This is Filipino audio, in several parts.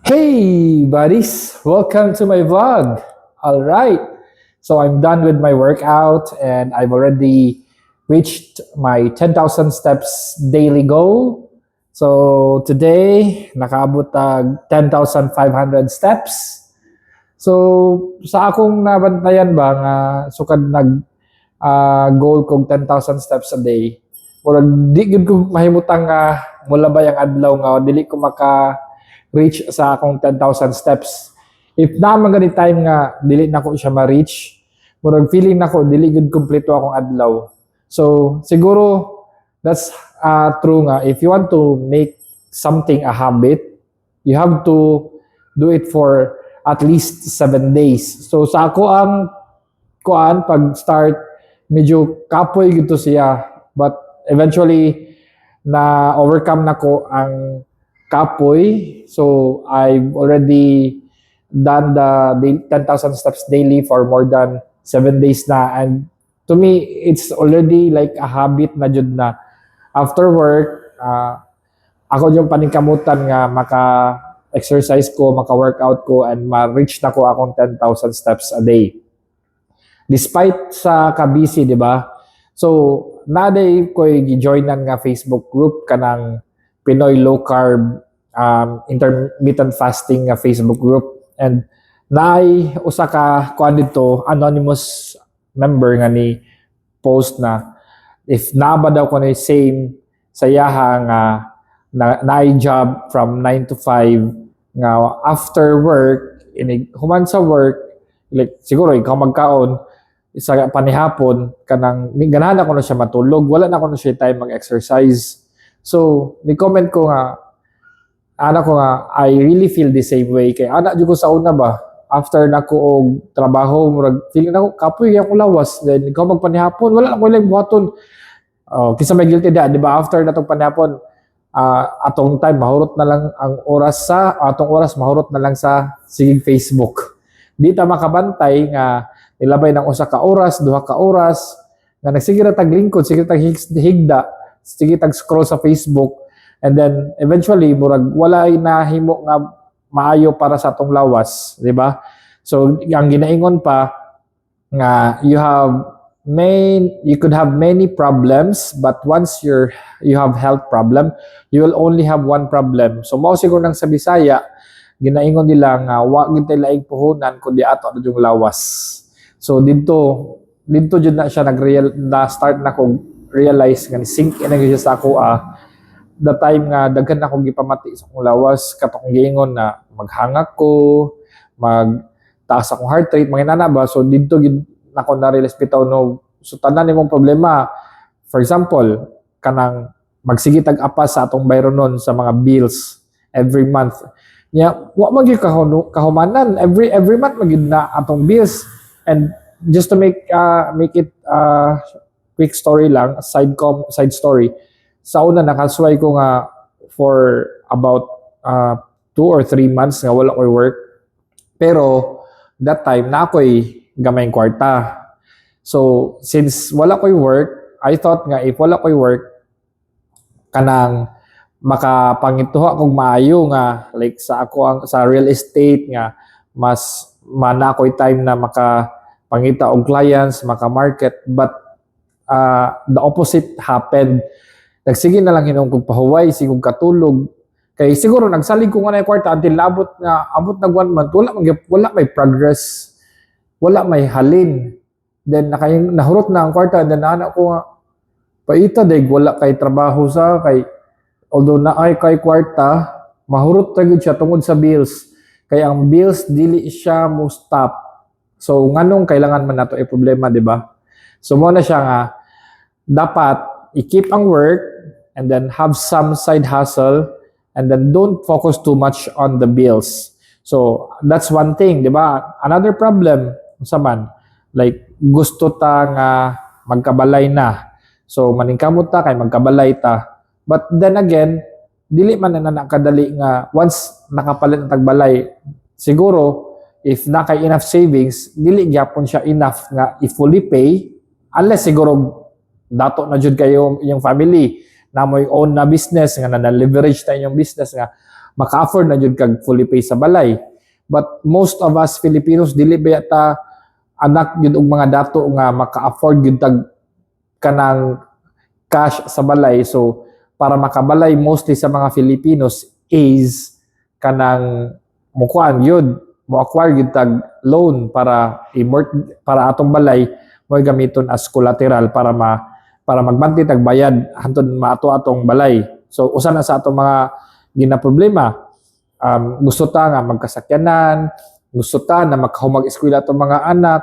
Hey buddies, welcome to my vlog. All right, so I'm done with my workout and I've already reached my 10,000 steps daily goal. So today, nakaabot tag 10,500 steps. So sa akong nabantayan ba nga sukad nag goal kong 10,000 steps a day. Murag di gid ko mahimutang nga molabay ang adlaw nga dili ko maka reach sa akong 10,000 steps. If naman gani time nga dili na ko siya ma-reach, murag feeling nako dili gud kumpleto akong adlaw. So siguro that's true nga if you want to make something a habit, you have to do it for at least 7 days. So sa ako ang kuan pag start medyo kapoy gito siya but eventually na overcome nako ang kapoy. So I've already done the 10,000 steps daily for more than 7 days na, and to me it's already like a habit na jud na after work ako yung paningkamutan nga maka exercise ko, maka workout ko and ma-reach na ko akong 10,000 steps a day despite sa ka-busy, di ba? So naday ko'y gi-joinan nga Facebook group kanang Pinoy Low Carb Intermittent Fasting nga Facebook group, and naay usa ka kuan dito anonymous member nga ni post na if naaba daw ko na same sa yaha nga naay job from 9 to 5 nga after work inig human sa work like siguro ikaw magkaon sa panihapon kanang ganahan ako na siya matulog, wala na ako na siya time mag-exercise. So ni-comment ko nga ana ko nga I really feel the same way kay ana jud ko sa una ba after nako og trabaho murag feeling nako kapoy akong lawas, then ikaw magpanihapon wala na ko lang buhaton. Kisa may guilty da, di ba? After natong panihapon atong time mahurot na lang ang oras sa atong oras mahurot na lang sa sigig Facebook. Di ta makabantay nga nilabay ng usa ka oras, duha ka oras nga nagsige ra tag lingkod, sige tag higda, sige tag scroll sa Facebook, and then eventually murag wala ay nahimo nga maayo para sa atong lawas, di ba? So ang ginaingon pa nga you could have many problems, but once you have health problem, you will only have one problem. So mao siguro nang sa Bisaya ginaingon nila nga wa gid tay laing puhunan kundi ato yung lawas. So dito jud na siya na start na ko realize nga sink in siya sa ako the time nga daghan na akong gipamati sa akong lawas katong giingon na maghangak ko, magtaas akong heart rate, mga nana ba. So dito gid nako na realize bitaw no, so tanan nimong problema, for example kanang magsige tag apas sa atong bayronon sa mga bills every month nya wa man gyud kahumanan every month magid na atong bills. And just to make it quick story lang, side story. Sa una nakasway ko nga for about 2 or 3 months nga wala ko'y work. Pero that time na ako'y gamayng kwarta. So since wala ko'y work, I thought nga if wala ko'y work kanang makapangituha kog maayo nga like sa real estate nga mas mana ko'y time na makapangita og clients, maka-market, but the opposite happened. Nagsige na lang hinung kog pahuway, sigog katulog. Kay siguro nagsalig ko nga na kwarta until abot nag 1 month, wala may progress, wala may halin. Then nahurot na ang kwarta, then anak ko nga paita deg wala kay trabaho sa kay although na ay kay kwarta, mahurot ra gyud siya tungod sa bills. Kaya ang bills dili siya mo stop. So nganong kailangan man nato ay problema, di ba? So mo na siya nga dapat i-keep ang work and then have some side hustle and then don't focus too much on the bills. So that's one thing, di ba? Another problem sa man like gusto ta nga magkabalay na. So maningkamot ta kay magkabalay ta. But then again, dili man na nakadali nga once nakapalit ang tagbalay, siguro if nakay enough savings dili gyapon siya enough nga i-fully pay unless siguro dato na jud kayo yung family na mo'y own na business nga na leverage ta inyong business nga maka-afford na jud kag fully pay sa balay. But most of us Filipinos dili ba yata anak jud og mga dato nga maka-afford jud tag kanang cash sa balay. So para makabalay mostly sa mga Filipinos is kanang mukuan yun mo acquire yun tag loan para para atong balay mo gamiton as collateral para magbanti tag bayad hantod maato atong balay. So usa na sa atong mga ginaproblema, gusto ta nga magkasakyanan, gusto ta na makahumag eskwela atong mga anak.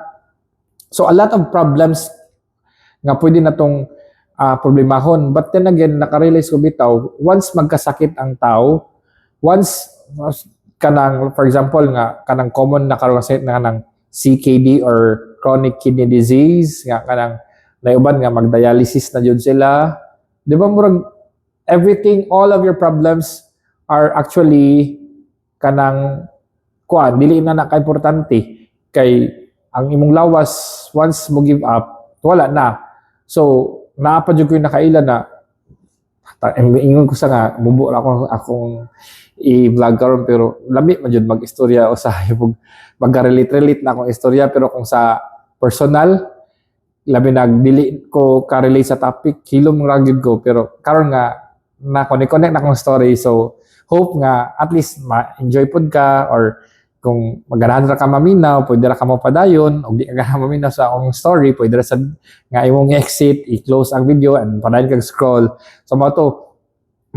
So a lot of problems nga pwede natong problemahon. But then again, nakarealize ko bitaw, once magkasakit ang tao, once kanang, for example, nga kanang common na karon sakit nga kanang CKD or chronic kidney disease, nga kanang naiuban nga magdialysis na jud sila. Di ba murag everything, all of your problems are actually kanang dili na naka-importante kay ang imong lawas once mo give up, wala na. So naapa jud ko nakaila na ingon ko sa nga mubo akong i-vlog karon pero lami man jud mag-istorya o sa mag-relate na akong istorya pero kung sa personal labi dili ko ka-relate sa topic hilom ra gyud ko pero karon nga na connect na akong story so hope nga at least ma-enjoy pod ka or kung maganahan ra ka maminaw, pwede ra ka mo padayon, o di ka ganahan maminaw sa akong story, pwede ra sa nga imong exit, i-close ang video, and padayon kag scroll. So mo to,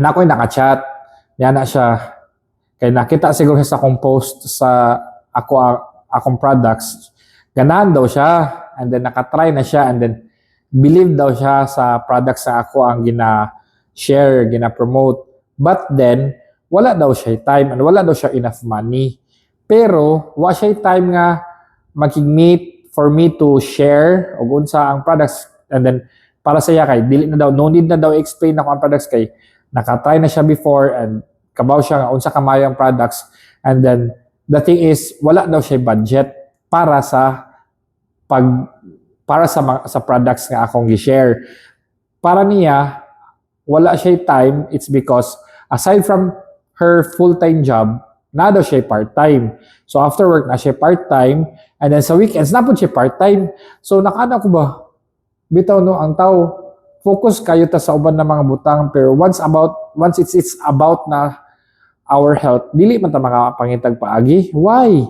na ako'y naka-chat, niya na siya, kaya nakita siguro sa akong post sa akong products, ganahan daw siya, and then nakatry na siya, and then believe daw siya sa products sa ako ang gina-share, gina-promote. But then, wala daw siya time, and wala daw siya enough money. Pero wa siya time nga makig-meet for me to share og unsa ang products and then para saya kay dili na daw no need na daw explain ako ang products kay nakatry na siya before and kabaw siya nga unsa kamayo ang products and then the thing is wala daw siya budget para sa sa products nga akong gi-share. Para niya wala siya time, it's because aside from her full-time job na daw siya part-time. So after work na siya part-time and then sa weekends na po siya part-time. So nakana ko ba bitaw no ang tao focus kayo ta sa uban na mga butang pero once it's about na our health dili man ta makapangitag paagi. Why?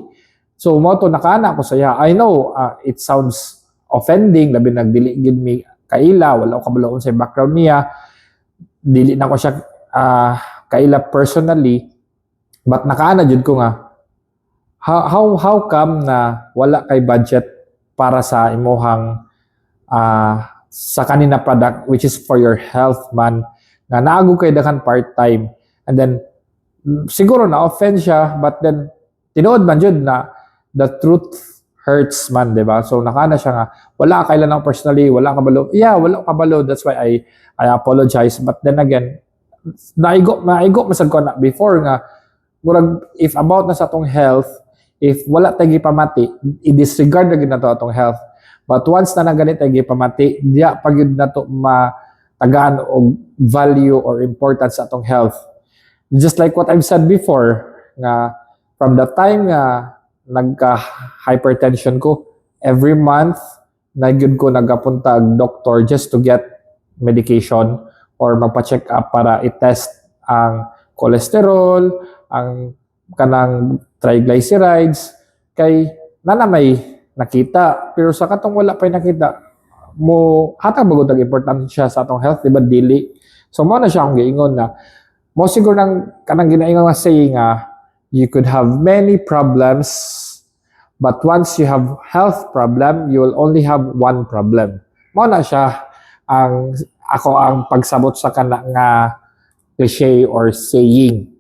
So mo to nakana ko saya. I know it sounds offending labi nagdili gid mi kaila wala ko kabalaon sa background niya. Dili na ko siya kaila personally. But nakaana jud ko nga how come na wala kay budget para sa imuhang sa kanina product which is for your health man nga naago kay dakan part-time and then siguro na offend siya but then tinuod man jud na the truth hurts man, di ba? So nakaana siya nga wala kailan ako personally wala wala kabalo that's why I apologize but then again naigo masad ko na before nga murag if about na sa atong health if wala tay gipamati i-disregard na gid nato atong health but once na naganit tay gipamati diya pagyud nato matagaan og value or importance sa atong health just like what I've said before nga from the time nga nagka hypertension ko every month na gyud ko nagapunta og doctor just to get medication or magpa-check up para i-test ang cholesterol ang kanang triglycerides kay may nakita pero sa katong wala pa nakita mo hatag bagod ang importansya sa atong health diba dili so mo na siya akong giingon na mo siguro nang kanang ginaingon nga saying you could have many problems but once you have health problem you will only have one problem mo na siya ang pagsabot sa kana nga cliche or saying.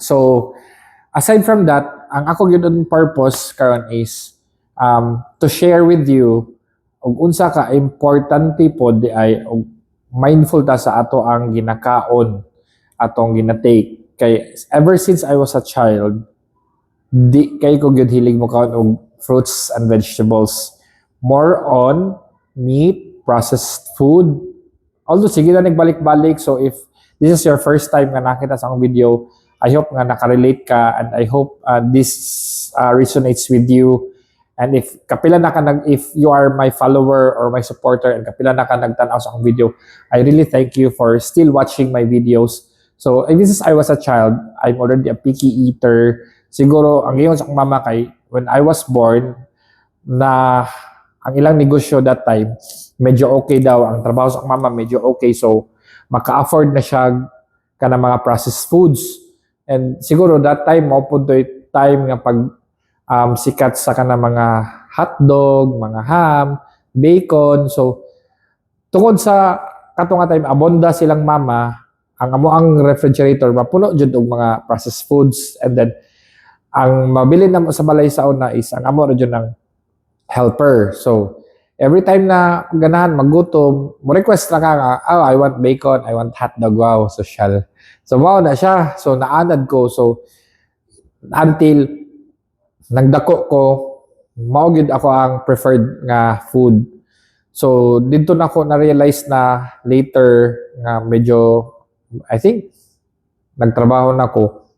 So, aside from that, ang ako gyud purpose karon is to share with you og unsa ka importante pod di ay og mindful ta sa ato ang ginakaon atong ginatake kay ever since I was a child di kay ko gyud hilig mo kaon og fruits and vegetables more on meat processed food although sige na nagbalik-balik so if this is your first time nga nakita sa akong video I hope nga nakarelate ka, and I hope this resonates with you. And if you are my follower or my supporter and kapila na ka nagtanaw sa akong video, I really thank you for still watching my videos. So, ever since I was a child, I'm already a picky eater. Siguro, ang gayon sa akong mama kay, when I was born, na ang ilang negosyo that time, medyo okay daw. Ang trabaho sa akong mama, medyo okay. So, maka-afford na siya ka ng mga processed foods. And siguro, that time, mo po time nga pag sikat sa ka ng mga hotdog, mga ham, bacon. So, tungod sa katong time, abonda silang mama, ang refrigerator mapuno jud og mga processed foods, and then ang mabili na sa balay sa una is ang amo ra jud ng helper. So every time na ganahan maggutom, mo request na ka nga, oh, I want bacon, I want hotdog. Wow, social. So mao na siya. So naanad ko. So until nagdako ko, mao gid ako ang preferred nga food. So dito na ako na-realize na later nga medyo, I think, nagtrabaho na ko,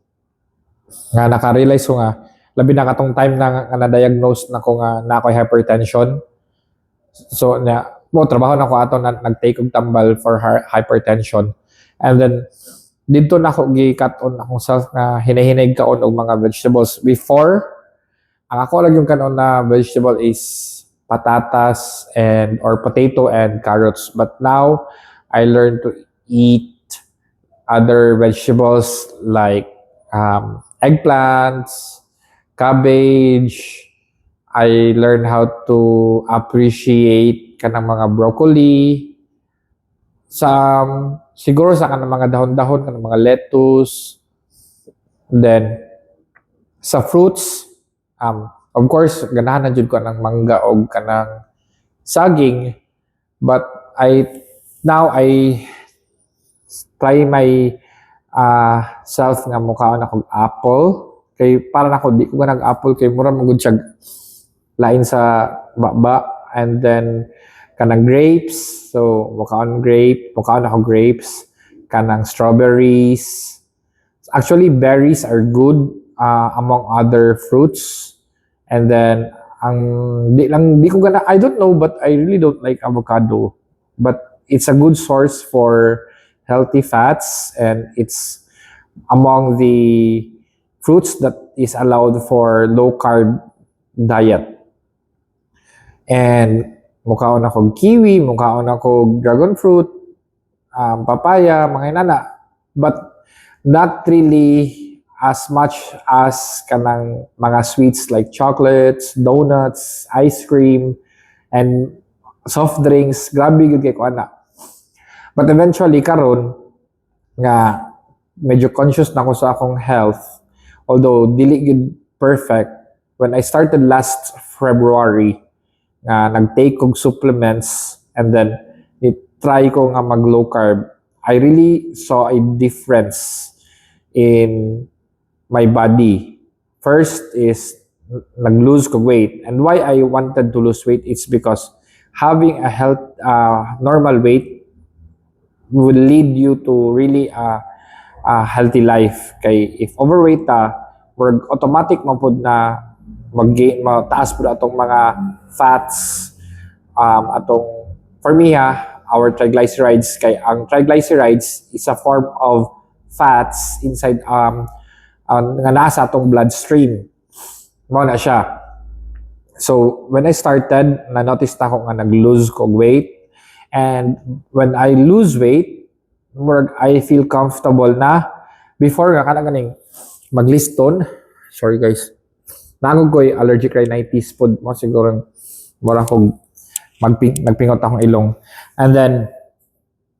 nga naka-realize ko nga, labi na katong time na na-diagnose na ko nga na ako hypertension. So, trabaho na ko ato na nag-take og tambal for hypertension. And then, dito na ako gi-cut on akong self nga hinahinay kaon og mga vegetables. Before, ang ako lang yung kanon na vegetable is patatas or potato and carrots. But now, I learned to eat other vegetables like eggplants, cabbage. I learned how to appreciate kanang mga broccoli, siguro sa kanang mga dahon-dahon, kanang mga lettuce. Then, sa fruits, of course, ganahan na jud ko ng mangga o kanang saging. But now I try my self nga mukhaon ako apple. Kay para nako di ko nag-apple kay mura magud siya lain sa baba. And then kanang grapes. So mukhaon ako grapes, kanang strawberries. Actually berries are good among other fruits. And then I don't know, but I really don't like avocado. But it's a good source for healthy fats, and it's among the fruits that is allowed for low carb diet. And mukhaon ako kiwi, mukhaon ako dragon fruit, papaya, mga inana, but not really as much as kanang mga sweets like chocolates, donuts, ice cream, and soft drinks. Grabe gud kay ko ana. But eventually, karon nga medyo conscious na ako sa akong health, although dili gid perfect. When I started last February, nga nag-take og supplements, and then try ko nga mag low carb, I really saw a difference in my body. First is nag-lose ko weight. And why I wanted to lose weight is because having a normal weight will lead you to really a healthy life. Kay if overweight we're automatic man pud na mataas pud atong mga fats, for me our triglycerides. Kay ang triglycerides is a form of fats inside nga nasa atong bloodstream. Mao na siya. So when I started, na-notice na ko nga nag-lose ko weight. And when I lose weight, I feel comfortable na. Before nga kanang magliston. Sorry guys. Nangog ko allergic rhinitis pod mo siguro mura ko nagpingot akong ilong. And then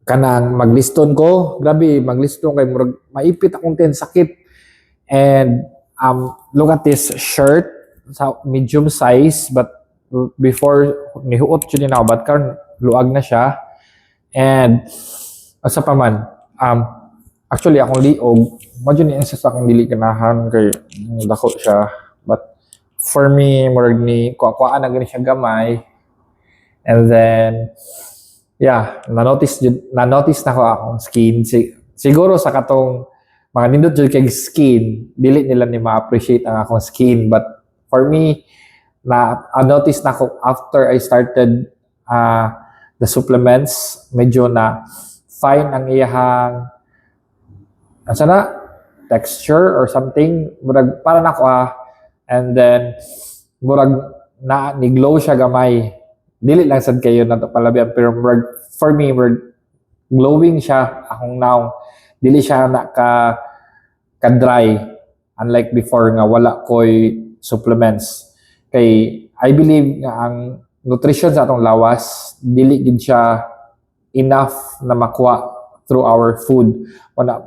kanang magliston ko, grabe magliston kay murag maipit akong sakit. And look at this shirt, medium size, but before nihuot jud na but karon luag na siya. And asa pa man, actually akong liog, medyo ni sa akong dili ganahan kay dako siya. But for me, murag ni kuha na gani siya gamay. And then na-notice na ko akong skin. Siguro sa katong mga nindot jud kay skin, dili nila ni ma-appreciate ang akong skin. But for me, notice na ako after I started the supplements, medyo na fine ang iyahang asa na texture or something, murag para na ako and then murag na ni-glow siya gamay. Dili lang sad kayo na to palabihan, pero murag for me murag glowing siya akong now. Dili siya na ka dry unlike before nga wala koy supplements. Kay I believe nga ang nutrition sa atong lawas dili gid siya enough na makuha through our food.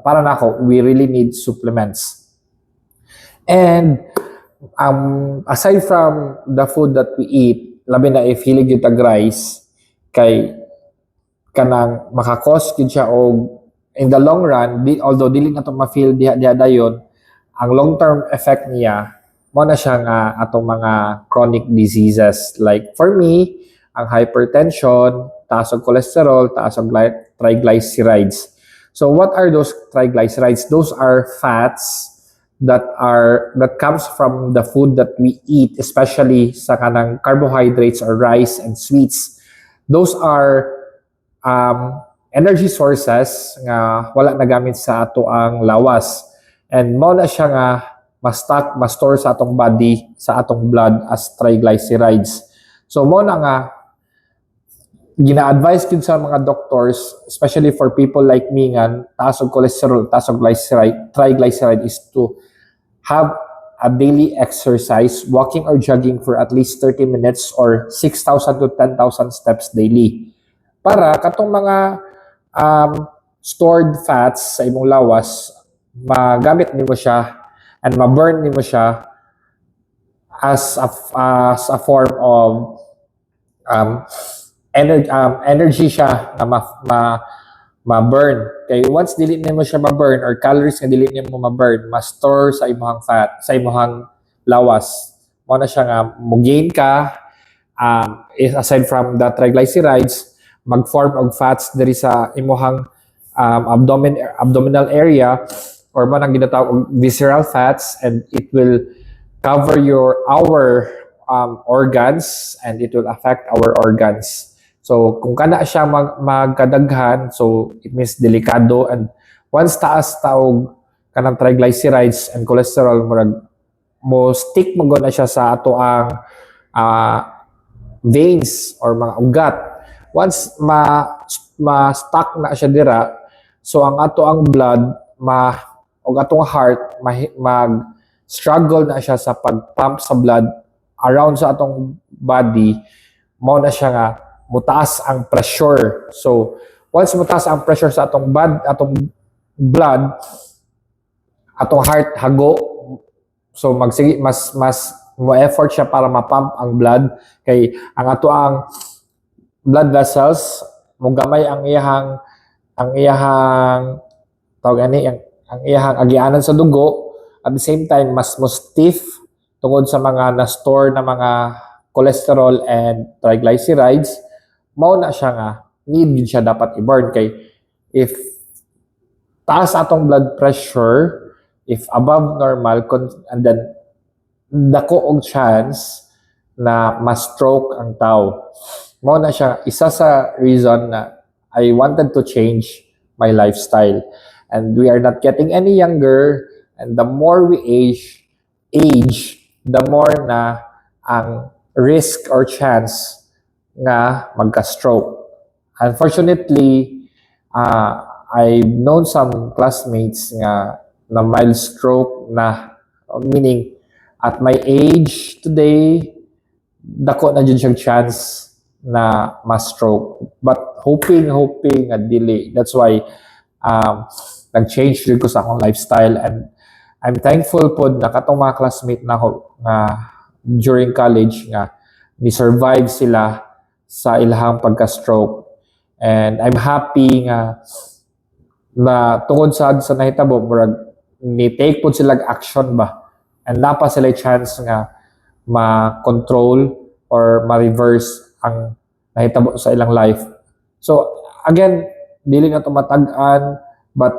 Para na ako, we really need supplements. And aside from the food that we eat, labi na if hilig yung tag-rice, kay kanang makakos gid siya og in the long run, although dili na to ma-feel diha dayon, ang long-term effect niya mo na siya nga atong mga chronic diseases. Like for me, ang hypertension, taas og cholesterol, taas og triglycerides. So what are those triglycerides? Those are fats that comes from the food that we eat, especially sa kanang carbohydrates or rice and sweets. Those are energy sources nga wala nagamit sa ato ang lawas. And mo na siya nga ma-store sa atong body, sa atong blood as triglycerides. So mo na nga gina-advise kin sa mga doctors, especially for people like me nga taas og cholesterol, taas og triglyceride, is to have a daily exercise, walking or jogging for at least 30 minutes or 6,000 to 10,000 steps daily. Para katong mga stored fats sa imong lawas, magamit nimo siya and ma-burn nimo siya as a form of energy siya na ma-burn. Kay once dili nimo siya ma-burn or calories nga dili nimo ma-burn, ma-store sa imong fat, sa imong lawas. Mo na siya nga mo-gain ka aside from the triglycerides, mag-form og fats diri sa imong abdominal area or man ang ginatawag visceral fats, and it will cover our organs and it will affect our organs. So kung kana siya magkadaghan, so it means delikado, and once taas taog kanang triglycerides and cholesterol, mo stick mo na siya sa ato ang veins or mga ugat. Once ma-stuck na siya dira, so ang ato ang blood o atong heart mag-struggle na siya sa pag-pump sa blood around sa atong body, mo na siya nga mutaas ang pressure. So once mutaas ang pressure sa atong blood, atong heart hago, so magsige mas mo effort siya para ma-pump ang blood, kay ang ato ang blood vessels mo gamay ang iyahang tawag ani ang iyahang agianan sa dugo. At the same time, mas mo stiff tungod sa mga na-store na mga cholesterol and triglycerides. Mao na siya nga need siya dapat i-burn, kay if taas atong blood pressure, if above normal, and then dako og chance na ma-stroke ang tao. Mao na siya isa sa reason na I wanted to change my lifestyle. And we are not getting any younger, and the more we age, the more na ang risk or chance nga magka-stroke. Unfortunately, I've known some classmates nga na mild stroke na, meaning at my age today, dako na dyan siyang chance na ma-stroke. But hoping nga dili. That's why nag-change rin ko sa akong lifestyle, and I'm thankful po na katong mga classmate na ako nga during college nga ni-survive sila sa ilahang pagka-stroke. And I'm happy nga na tungod sa nahitabo, ni-take po sila action ba, and napa sila chance nga ma-control or ma-reverse ang nahitabo sa ilang life. So again, dili na ito matag-an, but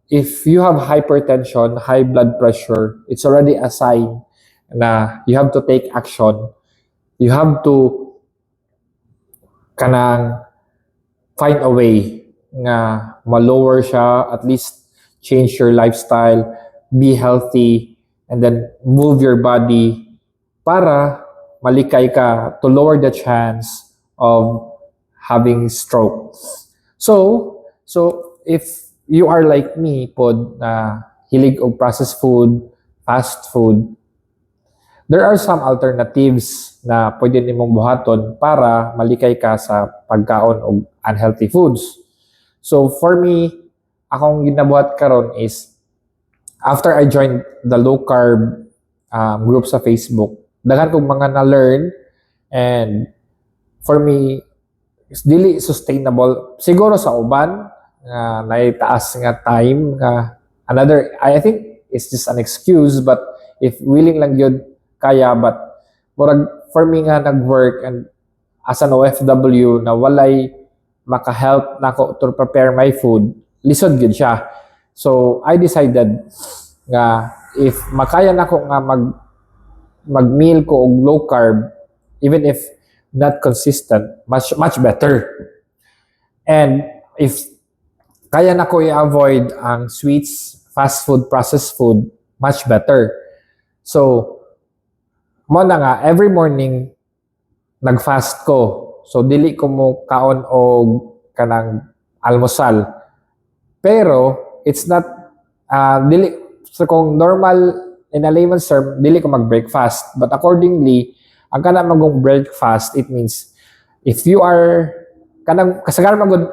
if you have hypertension, high blood pressure, it's already a sign na you have to take action. You have to kanang find a way nga ma-lower siya, at least change your lifestyle, be healthy, and then move your body para malikay ka to lower the chance of having stroke. So if you are like me pod na hilig og processed food, fast food, there are some alternatives na pwede nimong buhaton para malikay ka sa pagkaon og unhealthy foods. So for me, akong ginabuhat karon is after I joined the low carb group sa Facebook, daghan kong mga na-learn, and for me, it's dili sustainable. Siguro sa uban, naitaas nga time, another, I think it's just an excuse, but if willing lang yun, kaya, but for me nga nag-work and as an OFW na walay maka-help nako to prepare my food, lisod gyud siya. So I decided nga if makaya nako nga mag-meal ko og low carb, even if not consistent, much better. And if kaya nako i-avoid ang sweets, fast food, processed food, much better. So mo na nga, every morning, nag-fast ko. So, dili ko mo kaon og kanang almusal. Pero, it's not, dili, so kung normal, in a layman's term, dili ko mag-breakfast. But accordingly, ang kanang magong breakfast, it means, if you are, kanang, kasagaran magod,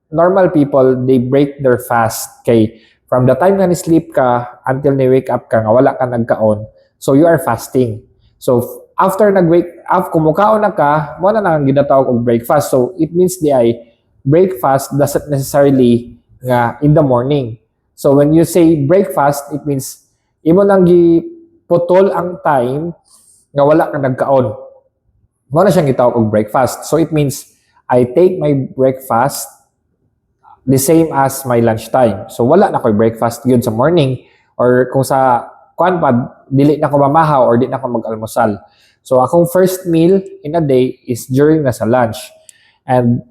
normal people, they break their fast. Kay, from the time nga ni-sleep ka, until ni-wake up ka, nga wala ka nagkaon, so you are fasting. So, after nag-wake up, kumukaon na ka, mo na nang ginatawag og breakfast. So, it means breakfast doesn't necessarily nga in the morning. So, when you say breakfast, it means imo nang giputol ang time nga wala ka nagkaon. Mo na siyang gitawag og breakfast. So, it means I take my breakfast the same as my lunchtime. So, wala na ko'y breakfast yun sa morning, or kung sa kuan pa, dili na ko mamahaw or di na ko mag-almusal. So, akong first meal in a day is during na sa lunch. And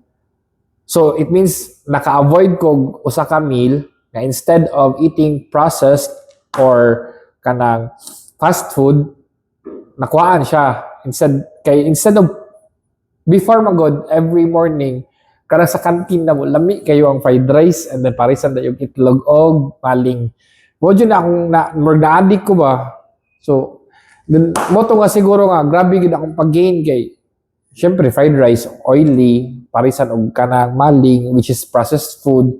so, it means naka-avoid ko usa ka meal na instead of eating processed or kanang fast food, nakuhaan siya. Instead of before magod, every morning, karang sa kantin na mo, lami kayo ang fried rice and then parisan na yung itlog og maling. Mo dyan akong na-addict ko ba? So, mo to nga siguro nga, grabe gid akong pag-gain kay, syempre, fried rice, oily, parisan og kanang maling, which is processed food.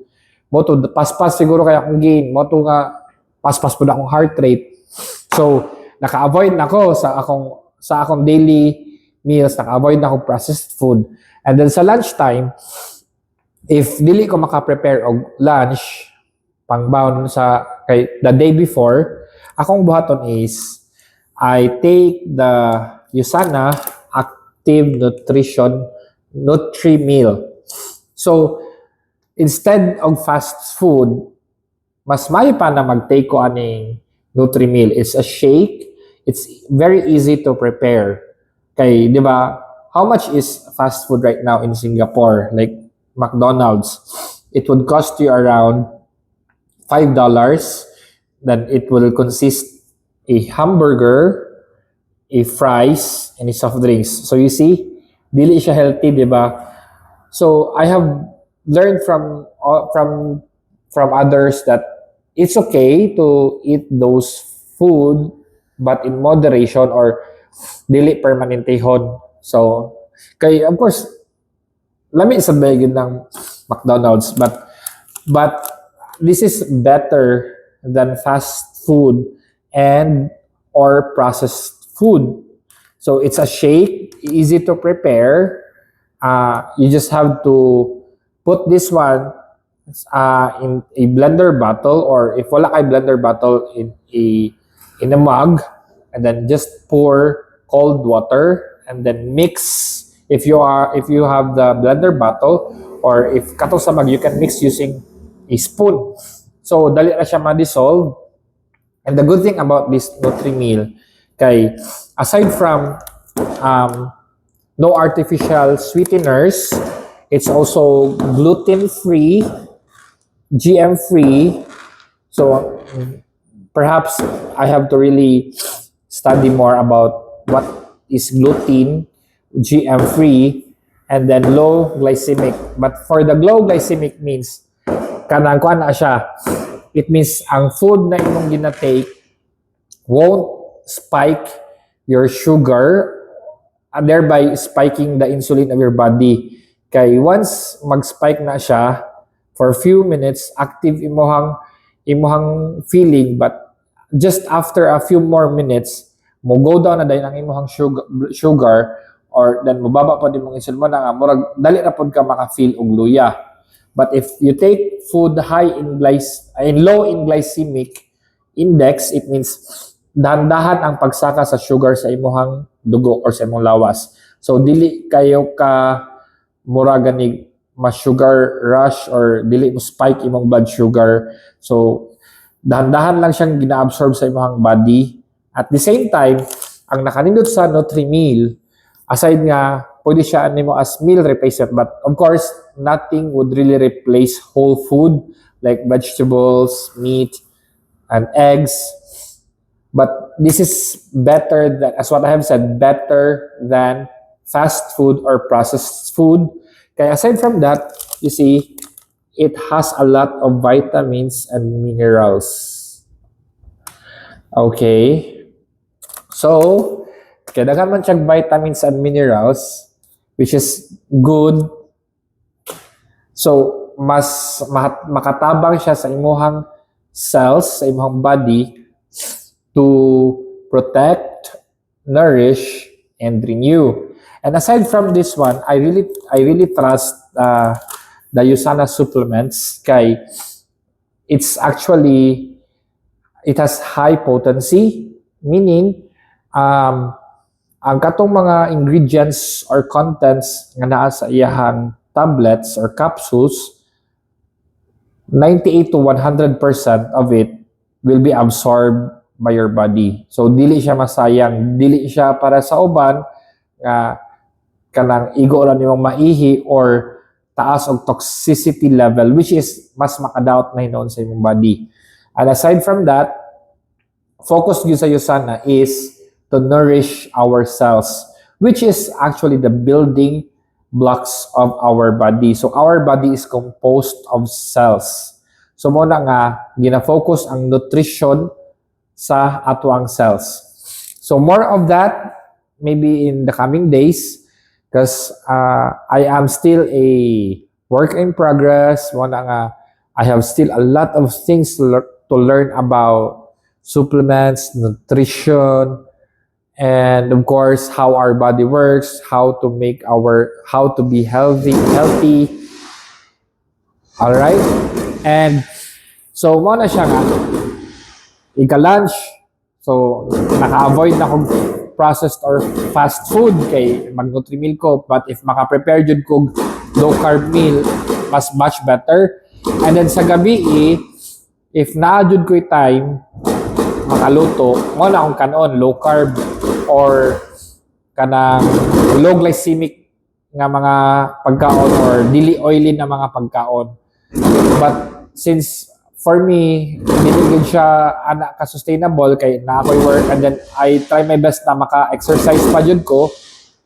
Mo to, pas-pas siguro kaya akong gain. Mo to nga, pas-pas po na akong heart rate. So, naka-avoid na ko sa akong daily meals, naka-avoid na akong processed food. And then sa lunchtime, if dili ko maka-prepare og lunch, pangbound sa the day before, akong buhaton is I take the Usana Active Nutrition Nutri Meal. So instead of fast food, mas may pa na mag-take ko aning Nutri Meal. It's a shake. It's very easy to prepare. Kay, di ba, how much is fast food right now in Singapore? Like McDonald's, it would cost you around $5, then it will consist a hamburger, a fries, and a soft drinks. So you see, dili siya healthy, di ba? So I have learned from others that it's okay to eat those food, but in moderation or dili permanentehon. So, of course, lami sa bagay ng McDonald's, but this is better than fast food and or processed food. So it's a shake, easy to prepare. You just have to put this one in a blender bottle, or if wala kay blender bottle, in a mug, and then just pour cold water and then mix. If you have the blender bottle, or if kato sa mug, you can mix using a spoon. So dali ra siya ma-dissolve. And the good thing about this Nutri-Meal, kay aside from no artificial sweeteners, it's also gluten-free, GM-free. So perhaps I have to really study more about what is gluten, GM-free, and then low glycemic. But for the low glycemic means, kanang kuan na siya, it means ang food na imong ginatake won't spike your sugar, and thereby spiking the insulin of your body. Kay once mag-spike na siya, for a few minutes, active imuhang feeling, but just after a few more minutes, mo go down na dahil ang imuhang sugar, or then mababa pa din mong insulin mo na nga, murag dali na pod ka maka-feel og luya. But if you take food high in low in glycemic index, it means dahan-dahan ang pagsaka sa sugar sa imuhang dugo or sa imong lawas. So dili kayo ka mura gani ma-sugar rush or dili mo spike imong blood sugar. So dahan-dahan lang siyang gina-absorb sa imong body. At the same time, ang nakanindot sa Nutri-Meal, aside nga pwede siya nimo as meal replacement, but of course nothing would really replace whole food like vegetables, meat, and eggs. But this is better than, as what I have said, better than fast food or processed food. Okay, aside from that, you see, it has a lot of vitamins and minerals. Okay. So, kaya daghan man siyang vitamins and minerals, which is good. So, mas makatabang siya sa imuhang cells, sa imuhang body, to protect, nourish, and renew. And aside from this one, I really trust the USANA supplements. Kay it has high potency, meaning ang katong mga ingredients or contents nga naa sa iyahang tablets or capsules, 98 to 100% of it will be absorbed by your body. So dili siya masayang, dili siya para sa uban nga kanang igo ra nimong maihi or taas og toxicity level, which is mas makadaot na hinon sa imong body. And aside from that, focus gyud sa USANA is to nourish our cells, which is actually the building blocks of our body. So our body is composed of cells. So mo na nga gina-focus ang nutrition sa atuang cells. So more of that maybe in the coming days, because I am still a work in progress. Mo na nga I have still a lot of things to learn about supplements, nutrition, and of course how our body works, how to be healthy. All right? And so mo na siya nga ika-lunch. So naka-avoid na kog processed or fast food kay mag-Nutri-Meal ko, but if maka-prepare jud kog low carb meal, mas much better. And then sa gabi if naa jud ko'y time makaluto, mo na akong kanon low carb or kanang low glycemic nga mga pagkaon or dili oily na mga pagkaon. But since for me, hindi siya ana ka sustainable kay na ako'y work, and then I try my best na maka-exercise pa jud ko.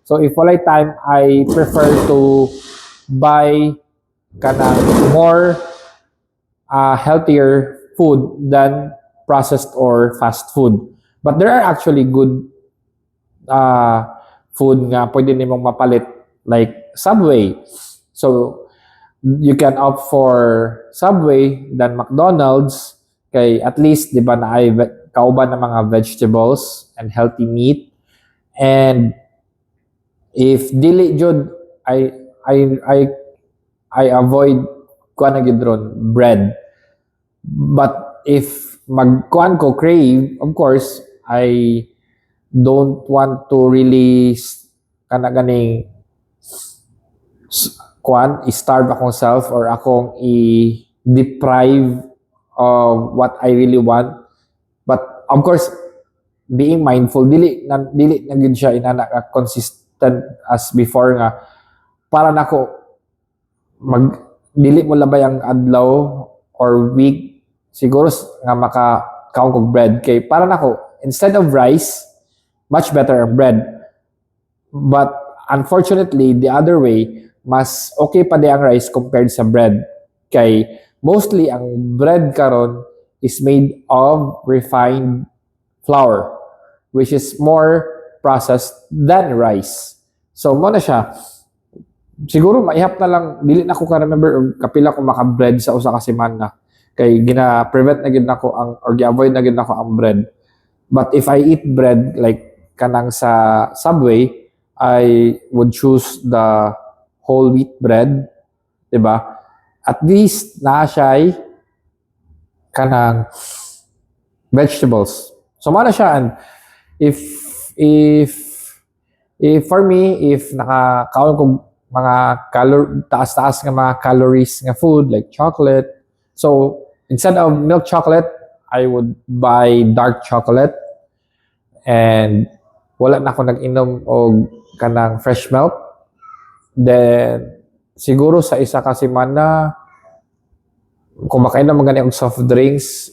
So if walay time, I prefer to buy kanang more healthier food than processed or fast food. But there are actually good food nga pwede nimong mapalit, like Subway. So you can opt for Subway than McDonald's kay at least di ba na ay kauban ng mga vegetables and healthy meat. And if dili jud, I avoid kuan na gidron bread. But if magkuan ko crave, of course I don't want to really ganing kuan i-starve akong self or akong i-deprive what I really want. But of course, being mindful, dili na gid siya inana ka consistent as before nga para nako mag dili mo labay ang adlaw or week siguro nga makakaon kog bread kay para nako instead of rice much better ang bread. But unfortunately, the other way, mas okay pa di ang rice compared sa bread. Kay mostly ang bread karon is made of refined flour, which is more processed than rice. So mo na siya. Siguro maihap na lang, dili na ko ka-remember og kapila ko maka-bread sa usa ka semana. Kay gina-prevent na gid nako ang or gi-avoid na gid nako ang bread. But if I eat bread like kanang sa Subway, I would choose the whole wheat bread, 'di ba? At least na siya kanang vegetables. So mana siya and if if if for me if nakakaon ko mga taas-taas nga mga calories nga food like chocolate. So instead of milk chocolate, I would buy dark chocolate and wala na ako nag-inom og kanang fresh milk. Then siguro sa isa ka semana kung makainom man gani og soft drinks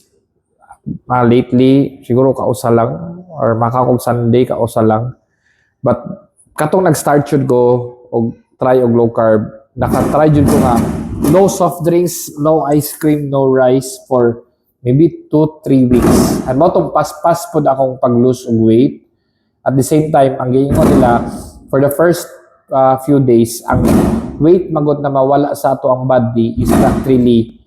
lately siguro kausa lang or makakog Sunday kausa lang. But katong nag-start jud ko og try og low carb, naka-try jud ko nga no soft drinks, no ice cream, no rice for maybe 2-3 weeks. And mo tong pas-pas pod akong pag-lose og weight. At the same time, ang giingon nila for the first few days, ang weight magod na mawala sa ato ang body is not really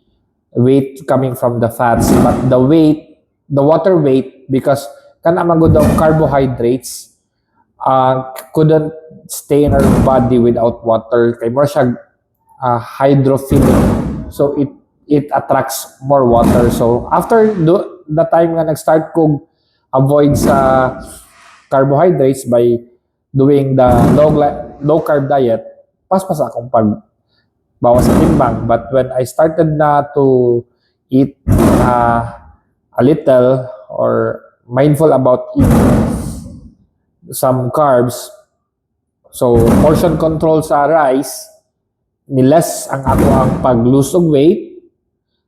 weight coming from the fats, but the weight, the water weight, because kana magod ang carbohydrates couldn't stay in our body without water. Kay more siya hydrophilic. So it attracts more water. So after the time nga nag-start kog avoid sa carbohydrates by doing the low carb diet, paspas akong pag bawas sa timbang. But when I started na to eat a little or mindful about eating some carbs, so portion control sa rice, niles ang ako ang pag-lose of weight.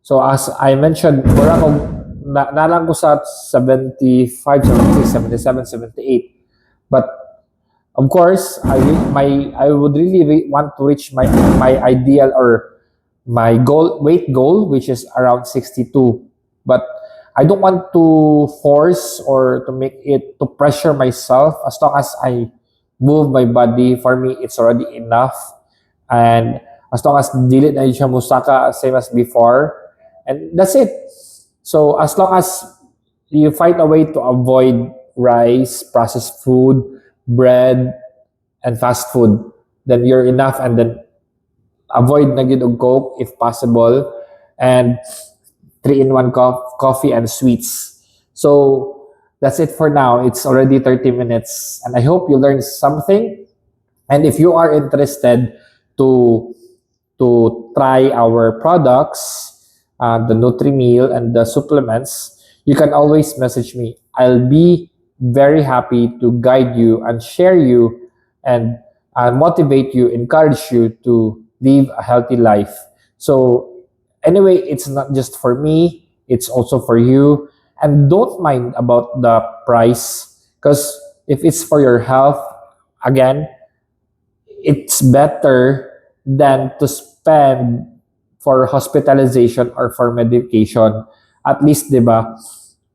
So as I mentioned, mura kong nalang ko sa 75, 76, 77, 78. But of course, I would really want to reach my ideal or my weight goal, which is around 62. But I don't want to force or to make it to pressure myself. As long as I move my body, for me it's already enough. And as long as dili na siya musaka same as before, and that's it. So as long as you find a way to avoid rice, processed food, bread, and fast food, then you're enough. And then avoid na gid og Coke if possible, and 3-in-1 coffee and sweets. So that's it for now. It's already 30 minutes, and I hope you learned something. And if you are interested to try our products, the Nutri-Meal and the supplements, you can always message me. I'll be very happy to guide you and share you and motivate you, encourage you to live a healthy life. So anyway, it's not just for me, it's also for you. And don't mind about the price, because if it's for your health, again, it's better than to spend for hospitalization or for medication. At least, diba?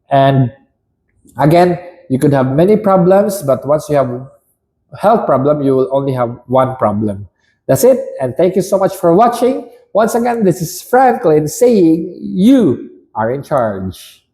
And again, you could have many problems, but once you have health problem, you will only have one problem. That's it. And thank you so much for watching. Once again, this is Franklin saying you are in charge.